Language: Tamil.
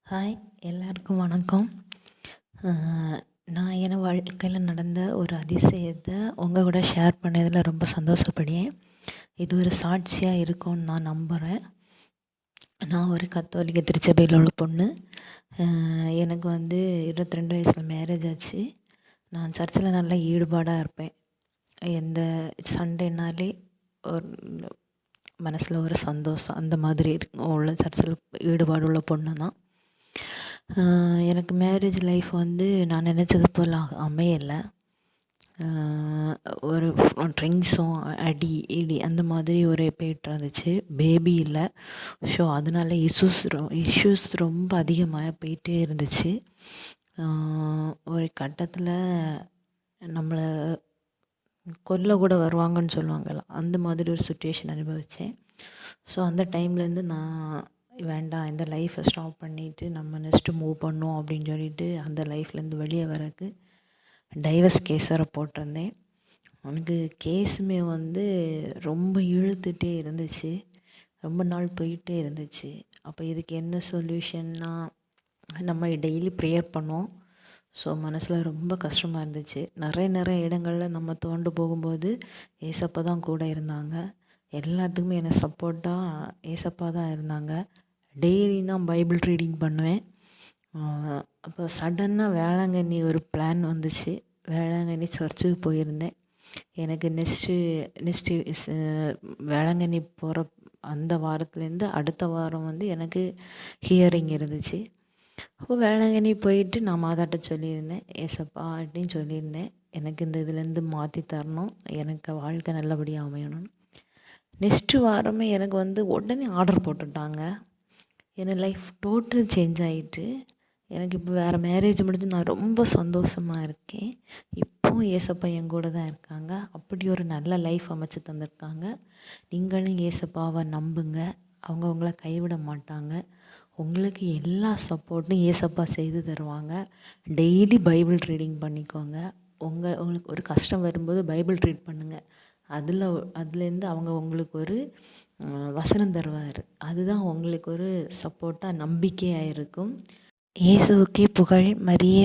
ஹாய், எல்லாருக்கும் வணக்கம். நான் என் வாழ்க்கையில் நடந்த ஒரு அதிசயத்தை உங்கள் கூட ஷேர் பண்ணதில் ரொம்ப சந்தோஷப்படுறேன். இது ஒரு சாட்சியாக இருக்கும்னு நான் நம்புகிறேன். நான் ஒரு கத்தோலிக்க திருச்சபையில் உள்ள பொண்ணு. எனக்கு 22 வயசில் மேரேஜ் ஆச்சு. நான் சர்ச்சில் நல்லா ஈடுபாடாக இருப்பேன். எந்த சண்டேனாலே ஒரு மனசில் ஒரு சந்தோஷம் அந்த மாதிரி உள்ள சர்ச்சில் ஈடுபாடு உள்ள பொண்ணு தான். எனக்கு மேரேஜ் லைஃப் நான் நினச்சது போல் அமையலை. ஒரு ட்ரிங்க்ஸும் அடி இடி அந்த மாதிரி ஒரு போயிட்டு இருந்துச்சு. பேபி இல்லை. ஸோ அதனால இஷ்யூஸ் ரொம்ப அதிகமாக போயிட்டே இருந்துச்சு. ஒரு கட்டத்தில் நம்மளை கொல்ல கூட வருவாங்கன்னு சொல்லுவாங்கள்ல, அந்த மாதிரி ஒரு சுச்சுவேஷன் அனுபவித்தேன். ஸோ அந்த டைம்லேருந்து நான் வேண்டாம், இந்த லைஃப்பை ஸ்டாப் பண்ணிவிட்டு நம்ம நெக்ஸ்ட்டு மூவ் பண்ணோம் அப்படின்னு சொல்லிட்டு அந்த லைஃப்லேருந்து வெளியே வரக்கு டைவர்ஸ் கேஸ் வர போட்டிருந்தேன். எனக்கு கேஸுமே ரொம்ப இழுத்துட்டே இருந்துச்சு. ரொம்ப நாள் போயிட்டே இருந்துச்சு. அப்போ இதுக்கு என்ன சொல்யூஷன்னா, நம்ம டெய்லி ப்ரேயர் பண்ணோம். ஸோ மனசில் ரொம்ப கஷ்டமாக இருந்துச்சு. நிறைய இடங்களில் நம்ம தோண்டு போகும்போது ஏசப்பா தான் கூட இருந்தாங்க. எல்லாத்துக்குமே எனக்கு சப்போர்ட்டாக ஏசப்பா தான் இருந்தாங்க. டெய்லி தான் பைபிள் ரீடிங் பண்ணுவேன். அப்போ சடன்னாக வேளாங்கண்ணி ஒரு பிளான் வந்துச்சு. வேளாங்கண்ணி சர்ச்சுக்கு போயிருந்தேன். எனக்கு நெக்ஸ்ட்டு வேளாங்கண்ணி போகிற அந்த வாரத்துலேருந்து அடுத்த வாரம் எனக்கு ஹியரிங் இருந்துச்சு. அப்போ வேளாங்கண்ணி போயிட்டு நான் மாதாட்ட சொல்லியிருந்தேன், ஏசப்பா அப்படின்னு சொல்லியிருந்தேன், எனக்கு இந்த இதுலேருந்து மாற்றி தரணும், எனக்கு வாழ்க்கை நல்லபடியாக அமையணும். நெக்ஸ்ட்டு வாரமே எனக்கு உடனே ஆர்டர் போட்டுட்டாங்க. என் லைஃப் டோட்டல் சேஞ்ச் ஆகிட்டு. எனக்கு இப்போ வேறு மேரேஜ் முடிஞ்சு நான் ரொம்ப சந்தோஷமாக இருக்கேன். இப்போவும் ஏசப்பா என் கூட தான் இருக்காங்க. அப்படி ஒரு நல்ல லைஃப் அமைச்சு தந்திருக்காங்க. நீங்களும் ஏசப்பாவை நம்புங்க. அவங்க உங்களை கைவிட மாட்டாங்க. உங்களுக்கு எல்லா சப்போர்ட்டும் ஏசப்பா செய்து தருவாங்க. டெய்லி பைபிள் ரீடிங் பண்ணிக்கோங்க. உங்களுக்கு ஒரு கஷ்டம் வரும்போது பைபிள் ரீட் பண்ணுங்கள். அதுலேருந்து அவங்க உங்களுக்கு ஒரு வசனம் தருவார். அதுதான் உங்களுக்கு ஒரு சப்போர்ட்டாக நம்பிக்கையாக இருக்கும். இயேசுவுக்கே புகழ். மரியே